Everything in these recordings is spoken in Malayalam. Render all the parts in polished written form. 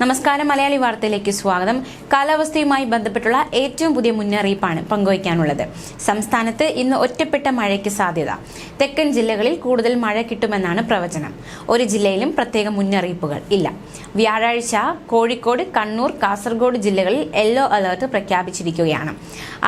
നമസ്കാരം. മലയാളി വാർത്തയിലേക്ക് സ്വാഗതം. കാലാവസ്ഥയുമായി ബന്ധപ്പെട്ടുള്ള ഏറ്റവും പുതിയ മുന്നറിയിപ്പാണ് പങ്കുവയ്ക്കാനുള്ളത്. സംസ്ഥാനത്ത് ഇന്ന് ഒറ്റപ്പെട്ട മഴയ്ക്ക് സാധ്യത. തെക്കൻ ജില്ലകളിൽ കൂടുതൽ മഴ കിട്ടുമെന്നാണ് പ്രവചനം. ഒരു ജില്ലയിലും പ്രത്യേക മുന്നറിയിപ്പുകൾ ഇല്ല. വ്യാഴാഴ്ച കോഴിക്കോട്, കണ്ണൂർ, കാസർഗോഡ് ജില്ലകളിൽ യെല്ലോ അലർട്ട് പ്രഖ്യാപിച്ചിരിക്കുകയാണ്.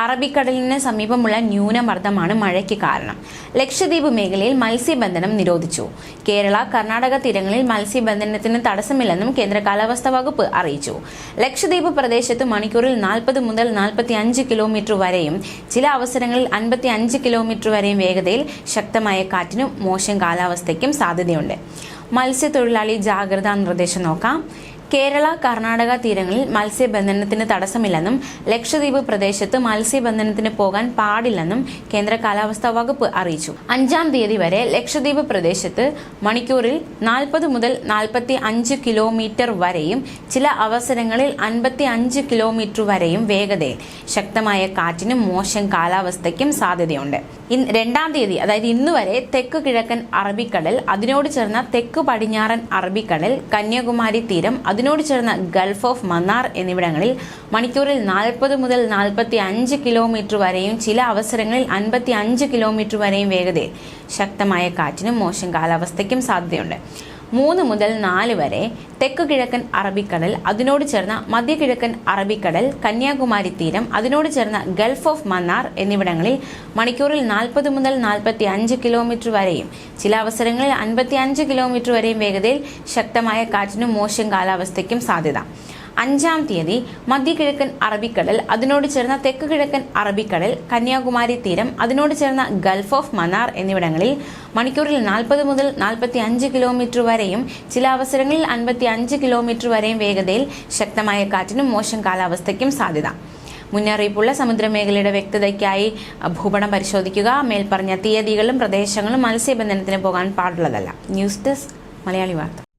അറബിക്കടലിന് സമീപമുള്ള ന്യൂനമർദ്ദമാണ് മഴയ്ക്ക് കാരണം. ലക്ഷദ്വീപ് മേഖലയിൽ മത്സ്യബന്ധനം നിരോധിച്ചു. കേരള, കർണാടക തീരങ്ങളിൽ മത്സ്യബന്ധനത്തിന് തടസ്സമില്ലെന്നും കേന്ദ്ര കാലാവസ്ഥാ വകുപ്പ് അറിയിച്ചു. ലക്ഷദ്വീപ് പ്രദേശത്ത് മണിക്കൂറിൽ 40 മുതൽ 45 കിലോമീറ്റർ വരെയും ചില അവസരങ്ങളിൽ 55 കിലോമീറ്റർ വരെയും വേഗതയിൽ ശക്തമായ കാറ്റിനും മോശം കാലാവസ്ഥയ്ക്കും സാധ്യതയുണ്ട്. മത്സ്യത്തൊഴിലാളി ജാഗ്രതാ നിർദ്ദേശം നോക്കാം. കേരള, കർണാടക തീരങ്ങളിൽ മത്സ്യബന്ധനത്തിന് തടസ്സമില്ലെന്നും ലക്ഷദ്വീപ് പ്രദേശത്ത് മത്സ്യബന്ധനത്തിന് പോകാൻ പാടില്ലെന്നും കേന്ദ്ര കാലാവസ്ഥാ വകുപ്പ് അറിയിച്ചു. 5-ാം തീയതി വരെ ലക്ഷദ്വീപ് പ്രദേശത്ത് മണിക്കൂറിൽ 40 മുതൽ 45 കിലോമീറ്റർ വരെയും ചില അവസരങ്ങളിൽ 55 കിലോമീറ്റർ വരെയും വേഗതയിൽ ശക്തമായ കാറ്റിനും മോശം കാലാവസ്ഥയ്ക്കും സാധ്യതയുണ്ട്. 2-ാം തീയതി, അതായത് ഇന്ന് വരെ തെക്ക് കിഴക്കൻ അറബിക്കടൽ, അതിനോട് ചേർന്ന തെക്ക് പടിഞ്ഞാറൻ അറബിക്കടൽ, കന്യാകുമാരി തീരം, അതിനോട് ചേർന്ന ഗൾഫ് ഓഫ് മന്നാർ എന്നിവിടങ്ങളിൽ മണിക്കൂറിൽ 40 മുതൽ 45 കിലോമീറ്റർ വരെയും ചില അവസരങ്ങളിൽ 55 കിലോമീറ്റർ വരെയും വേഗതയിൽ ശക്തമായ കാറ്റിനും മോശം കാലാവസ്ഥയ്ക്കും സാധ്യതയുണ്ട്. 3 മുതൽ 4 വരെ തെക്ക് കിഴക്കൻ അറബിക്കടൽ, അതിനോട് ചേർന്ന മധ്യകിഴക്കൻ അറബിക്കടൽ, കന്യാകുമാരി തീരം, അതിനോട് ചേർന്ന ഗൾഫ് ഓഫ് മന്നാർ എന്നിവിടങ്ങളിൽ മണിക്കൂറിൽ 40 മുതൽ 45 കിലോമീറ്റർ വരെയും ചില അവസരങ്ങളിൽ 55 കിലോമീറ്റർ വരെയും വേഗതയിൽ ശക്തമായ കാറ്റിനും മോശം കാലാവസ്ഥയ്ക്കും സാധ്യത. 5-ാം തീയതി മധ്യകിഴക്കൻ അറബിക്കടൽ, അതിനോട് ചേർന്ന തെക്ക് കിഴക്കൻ അറബിക്കടൽ, കന്യാകുമാരി തീരം, അതിനോട് ചേർന്ന ഗൾഫ് ഓഫ് മന്നാർ എന്നിവിടങ്ങളിൽ മണിക്കൂറിൽ 40 മുതൽ 45 കിലോമീറ്റർ വരെയും ചില അവസരങ്ങളിൽ 55 കിലോമീറ്റർ വരെയും വേഗതയിൽ ശക്തമായ കാറ്റിനും മോശം കാലാവസ്ഥയ്ക്കും സാധ്യത. മുന്നറിയിപ്പുള്ള സമുദ്രമേഖലയുടെ വ്യക്തതയ്ക്കായി ഭൂപടം പരിശോധിക്കുക. മേൽപ്പറഞ്ഞ തീയതികളും പ്രദേശങ്ങളും മത്സ്യബന്ധനത്തിന് പോകാൻ പാടുള്ളതല്ല. ന്യൂസ് ഡെസ്ക്, മലയാളി വാർത്ത.